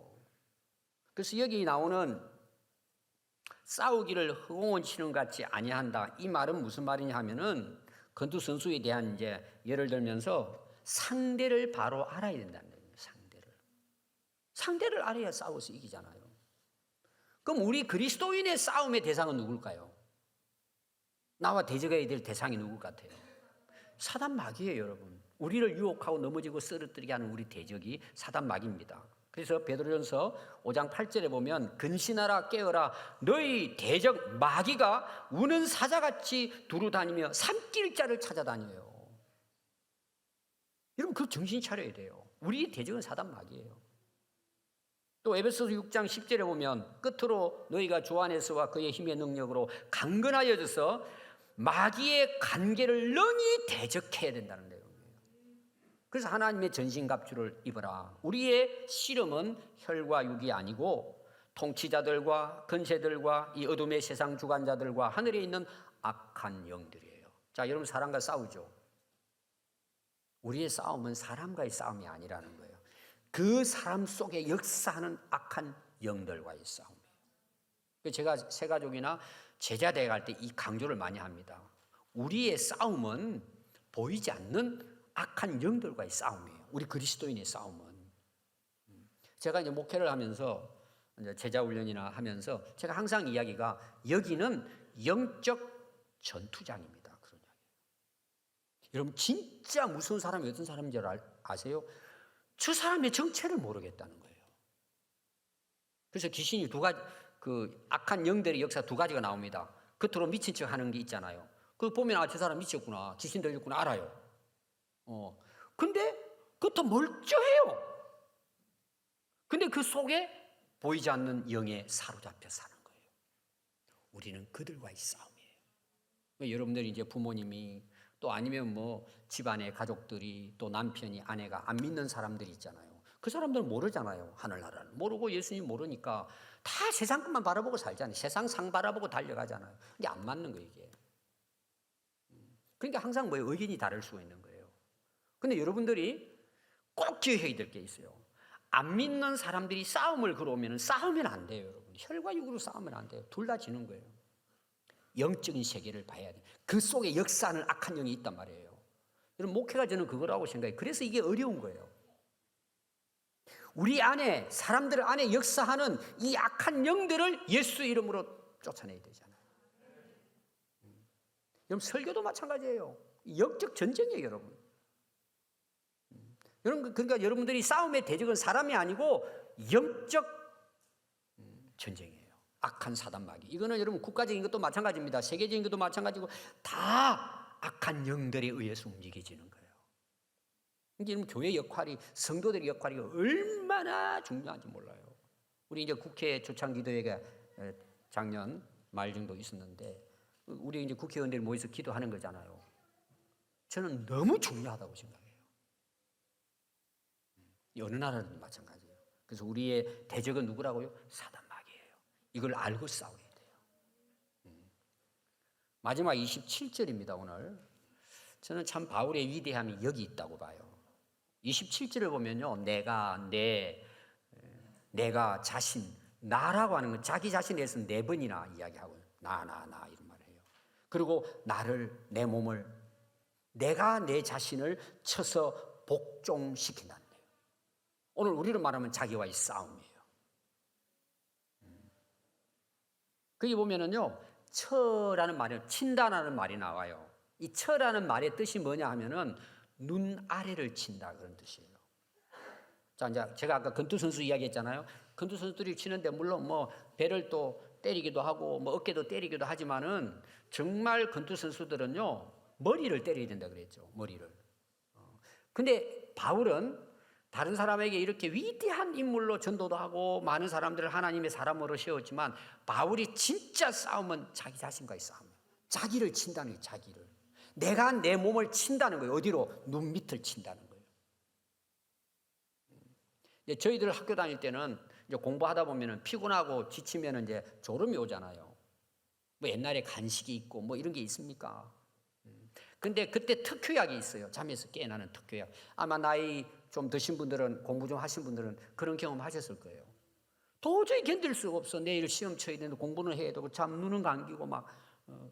그래서 여기 나오는 싸우기를 허공을 치는 것 같이 아니한다. 이 말은 무슨 말이냐 하면은 건투 선수에 대한 이제 예를 들면서 상대를 바로 알아야 된다는 거예요. 상대를 알아야 싸워서 이기잖아요. 그럼 우리 그리스도인의 싸움의 대상은 누굴까요? 나와 대적해야 될 대상이 누굴 같아요? 사단 마귀예요, 여러분. 우리를 유혹하고 넘어지고 쓰러뜨리게 하는 우리 대적이 사단 마귀입니다. 그래서 베드로전서 5장 8절에 보면 근신하라 깨어라 너희 대적 마귀가 우는 사자같이 두루다니며 삼킬 자를 찾아다녀요. 여러분, 그 정신 차려야 돼요. 우리의 대적은 사단 마귀예요. 또 에베소서 6장 10절에 보면 끝으로 너희가 주 안에서와 그의 힘의 능력으로 강건하여져서 마귀의 관계를 능히 대적해야 된다는 내용이에요. 그래서 하나님의 전신갑주를 입어라. 우리의 씨름은 혈과 육이 아니고 통치자들과 권세들과 이 어둠의 세상 주관자들과 하늘에 있는 악한 영들이에요. 자, 여러분, 사람과 싸우죠. 우리의 싸움은 사람과의 싸움이 아니라는 거예요. 그 사람 속에 역사하는 악한 영들과의 싸움이에요. 제가 새가족이나 제자대회 갈 때 이 강조를 많이 합니다. 우리의 싸움은 보이지 않는 악한 영들과의 싸움이에요. 우리 그리스도인의 싸움은. 제가 이제 목회를 하면서 이제 제자 훈련이나 하면서 제가 항상 이야기가 여기는 영적 전투장입니다. 그런 이야기. 여러분 진짜 무서운 사람이 어떤 사람인 줄 아세요? 저 사람의 정체를 모르겠다는 거예요. 그래서 귀신이 두 가지, 그 악한 영들의 역사 두 가지가 나옵니다. 겉으로 미친 척 하는 게 있잖아요. 그거 보면 저 사람 미쳤구나, 귀신 들렸구나 알아요. 근데 겉은 멀쩡해요. 근데 그 속에 보이지 않는 영에 사로잡혀 사는 거예요. 우리는 그들과의 싸움이에요. 여러분들이 이제 부모님이 또 아니면 뭐 집안의 가족들이 또 남편이 아내가 안 믿는 사람들이 있잖아요. 그 사람들은 모르잖아요. 하늘나라를 모르고 예수님 모르니까 다 세상 것만 바라보고 살잖아요. 세상 상 바라보고 달려가잖아요. 이게 안 맞는 거예요, 이게. 그러니까 항상 뭐 의견이 다를 수가 있는 거예요. 근데 여러분들이 꼭 기억해야 될 게 있어요. 안 믿는 사람들이 싸움을 걸어오면 싸우면 안 돼요, 여러분. 혈과 육으로 싸우면 안 돼요. 둘 다 지는 거예요. 영적인 세계를 봐야 돼요. 그 속에 역사하는 악한 영이 있단 말이에요. 여러분, 목회가 저는 그거라고 생각해요. 그래서 이게 어려운 거예요. 우리 안에, 사람들 안에 역사하는 이 악한 영들을 예수 이름으로 쫓아내야 되잖아요. 여러분, 설교도 마찬가지예요. 영적 전쟁이에요, 여러분. 여러분, 그러니까 여러분들이 싸움의 대적은 사람이 아니고 영적 전쟁이에요. 악한 사단 마귀. 이거는 여러분 국가적인 것도 마찬가지입니다. 세계적인 것도 마찬가지고 다 악한 영들에 의해서 움직여지는 거예요. 그러니까 교회 역할이, 성도들의 역할이 얼마나 중요한지 몰라요. 우리 이제 국회 초창기도회가 작년 말 정도 있었는데 우리 이제 국회의원들이 모여서 기도하는 거잖아요. 저는 너무 중요하다고 생각해요. 어느 나라든 마찬가지예요. 그래서 우리의 대적은 누구라고요? 사단 마귀예요. 이걸 알고 싸워야 돼요. 마지막 27절입니다. 오늘 저는 참 바울의 위대함이 여기 있다고 봐요. 27절을 보면요, 내가 자신, 나라고 하는 건 자기 자신에 대해서 4번이나 이야기하고 나 이런 말을 해요. 그리고 내 몸을, 내가 내 자신을 쳐서 복종시킨다는 거예요. 오늘 우리로 말하면 자기와의 싸움이에요. 거기 보면은요, 쳐라는 말이, 친다라는 말이 나와요. 이 쳐라는 말의 뜻이 뭐냐 하면은 눈 아래를 친다, 그런 뜻이에요. 자, 이제 제가 아까 권투 선수 이야기했잖아요. 권투 선수들이 치는데 물론 뭐 배를 또 때리기도 하고 뭐 어깨도 때리기도 하지만은 정말 권투 선수들은요, 머리를 때려야 된다 그랬죠. 머리를. 근데 바울은 다른 사람에게 이렇게 위대한 인물로 전도도 하고 많은 사람들을 하나님의 사람으로 세웠지만 바울이 진짜 싸움은 자기 자신과의 싸움이에요. 자기를 친다는 거예요. 자기를. 내가 내 몸을 친다는 거예요. 어디로? 눈 밑을 친다는 거예요. 저희들 학교 다닐 때는 이제 공부하다 보면은 피곤하고 지치면 이제 졸음이 오잖아요. 뭐 옛날에 간식이 있고 뭐 이런 게 있습니까? 근데 그때 특효약이 있어요. 잠에서 깨어나는 특효약. 아마 나이 좀 드신 분들은, 공부 좀 하신 분들은 그런 경험 하셨을 거예요. 도저히 견딜 수가 없어. 내일 시험 쳐야 되는데 공부는 해야 되고 참 눈은 감기고 막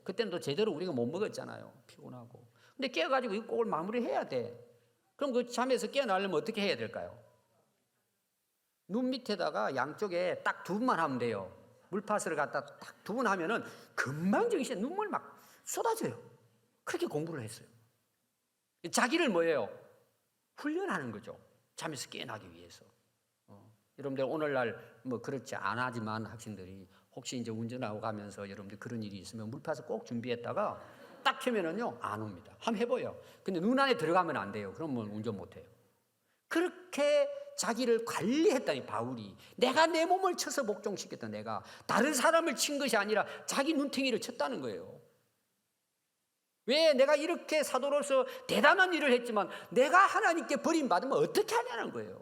그때는 또 제대로 우리가 못 먹었잖아요. 피곤하고. 근데 깨어가지고 이 꼭을 마무리해야 돼. 그럼 그 잠에서 깨어나려면 어떻게 해야 될까요? 눈 밑에다가 양쪽에 딱 2번만 하면 돼요. 물파스를 갖다 딱 2번 하면은 금방 정신에 눈물 막 쏟아져요. 그렇게 공부를 했어요. 자기를 뭐예요? 훈련하는 거죠. 잠에서 깨어나기 위해서. 여러분들 오늘날 뭐 그렇지 안 하지만 학생들이 혹시 이제 운전하고 가면서 여러분들 그런 일이 있으면 물파스 꼭 준비했다가 딱 켜면은요 안 옵니다. 한번 해봐요. 근데 눈 안에 들어가면 안 돼요. 그러면 운전 못 해요. 그렇게 자기를 관리했다니 바울이. 내가 내 몸을 쳐서 복종시켰다. 내가 다른 사람을 친 것이 아니라 자기 눈탱이를 쳤다는 거예요. 왜? 내가 이렇게 사도로서 대단한 일을 했지만 내가 하나님께 버림받으면 어떻게 하냐는 거예요.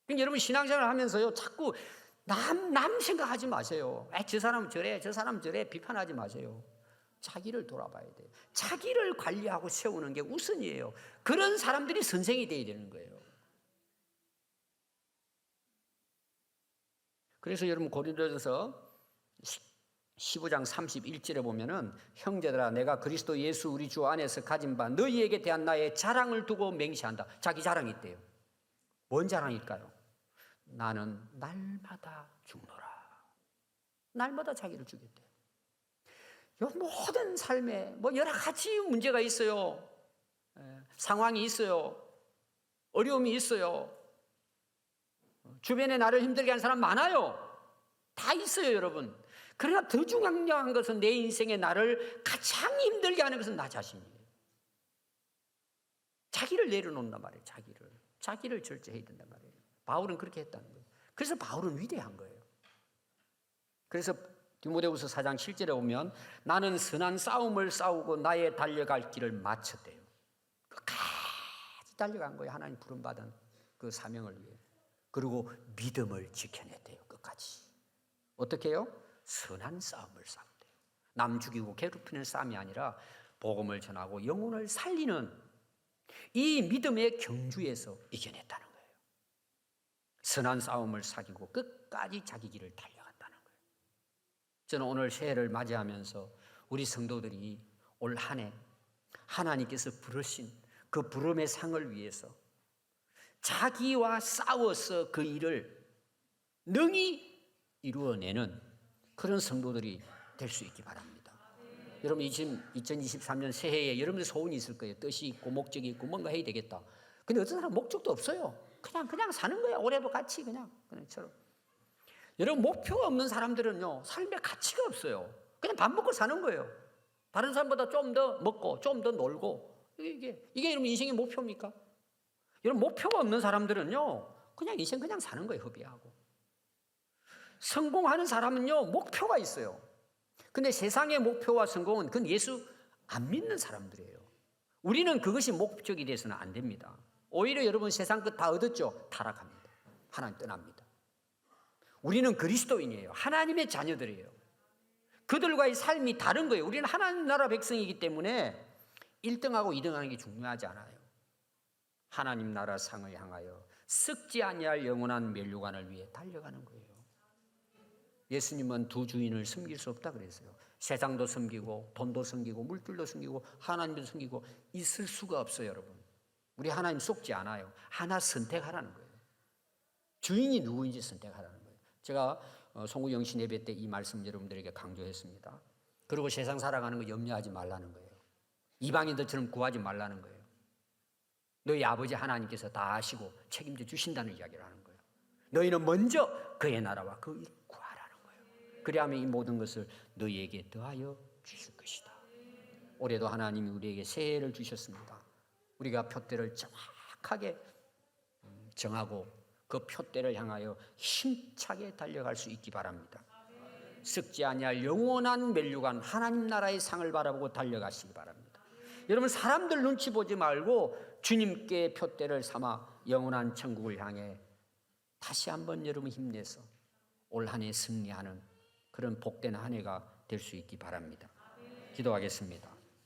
그러니까 여러분 신앙생활을 하면서요 자꾸 남 생각하지 마세요. 저 사람은 저래, 저 사람은 저래 비판하지 마세요. 자기를 돌아봐야 돼요. 자기를 관리하고 세우는 게 우선이에요. 그런 사람들이 선생이 돼야 되는 거예요. 그래서 여러분 고린도전서 15장 31절에 보면은 형제들아 내가 그리스도 예수 우리 주 안에서 가진 바 너희에게 대한 나의 자랑을 두고 맹세한다. 자기 자랑이 있대요. 뭔 자랑일까요? 나는 날마다 죽노라. 날마다 자기를 죽였대요. 모든 삶에 여러 가지 문제가 있어요. 상황이 있어요. 어려움이 있어요. 주변에 나를 힘들게 하는 사람 많아요. 다 있어요, 여러분. 그러나 더 중요한 것은 내 인생에 나를 가장 힘들게 하는 것은 나 자신이에요. 자기를 내려놓는단 말이에요. 자기를 절제해야 된단 말이에요. 바울은 그렇게 했다는 거예요. 그래서 바울은 위대한 거예요. 그래서 디모데후서 4장 7절에 보면 나는 선한 싸움을 싸우고 나의 달려갈 길을 마쳤대요. 끝까지 달려간 거예요. 하나님 부름받은 그 사명을 위해. 그리고 믿음을 지켜냈대요. 끝까지. 어떻게 해요? 선한 싸움을 싸운대요. 남 죽이고 괴롭히는 싸움이 아니라 복음을 전하고 영혼을 살리는 이 믿음의 경주에서 이겨냈다는 거예요. 선한 싸움을 사귀고 끝까지 자기 길을 달려갔다는 거예요. 저는 오늘 새해를 맞이하면서 우리 성도들이 올 한 해 하나님께서 부르신 그 부름의 상을 위해서 자기와 싸워서 그 일을 능히 이루어내는 그런 성도들이 될 수 있기 바랍니다. 여러분 2023년 새해에 여러분들 소원이 있을 거예요. 뜻이 있고 목적이 있고 뭔가 해야 되겠다. 근데 어떤 사람은 목적도 없어요. 그냥 사는 거예요. 올해도 같이 그냥처럼. 여러분 목표가 없는 사람들은요 삶에 가치가 없어요. 그냥 밥 먹고 사는 거예요. 다른 사람보다 좀 더 먹고 좀 더 놀고 이게 여러분 인생의 목표입니까? 여러분 목표가 없는 사람들은요 그냥 인생 그냥 사는 거예요. 허비하고. 성공하는 사람은요 목표가 있어요. 근데 세상의 목표와 성공은 그건 예수 안 믿는 사람들이에요. 우리는 그것이 목적이 돼서는 안 됩니다. 오히려 여러분 세상 것 다 얻었죠? 타락합니다. 하나님 떠납니다. 우리는 그리스도인이에요. 하나님의 자녀들이에요. 그들과의 삶이 다른 거예요. 우리는 하나님 나라 백성이기 때문에 1등하고 2등하는 게 중요하지 않아요. 하나님 나라 상을 향하여 썩지 아니할 영원한 면류관을 위해 달려가는 거예요. 예수님은 두 주인을 섬길 수 없다 그랬어요. 세상도 섬기고 돈도 섬기고 물질도 섬기고 하나님도 섬기고 있을 수가 없어요. 여러분 우리 하나님 속지 않아요. 하나 선택하라는 거예요. 주인이 누구인지 선택하라는 거예요. 제가 송구 영신 예배 때 이 말씀 여러분들에게 강조했습니다. 그리고 세상 살아가는 거 염려하지 말라는 거예요. 이방인들처럼 구하지 말라는 거예요. 너희 아버지 하나님께서 다 아시고 책임져 주신다는 이야기를 하는 거예요. 너희는 먼저 그의 나라와 그 일을 구하라는 거예요. 그리하면 이 모든 것을 너희에게 더하여 주실 것이다. 올해도 하나님이 우리에게 새해를 주셨습니다. 우리가 표대를 정확하게 정하고 그 표대를 향하여 힘차게 달려갈 수 있기 바랍니다. 썩지 아니할 영원한 면류관 하나님 나라의 상을 바라보고 달려가시기 바랍니다. 여러분 사람들 눈치 보지 말고 주님께 표대를 삼아 영원한 천국을 향해 다시 한번 여러분 힘내서 올 한 해 승리하는 그런 복된 한 해가 될 수 있기 바랍니다. 기도하겠습니다.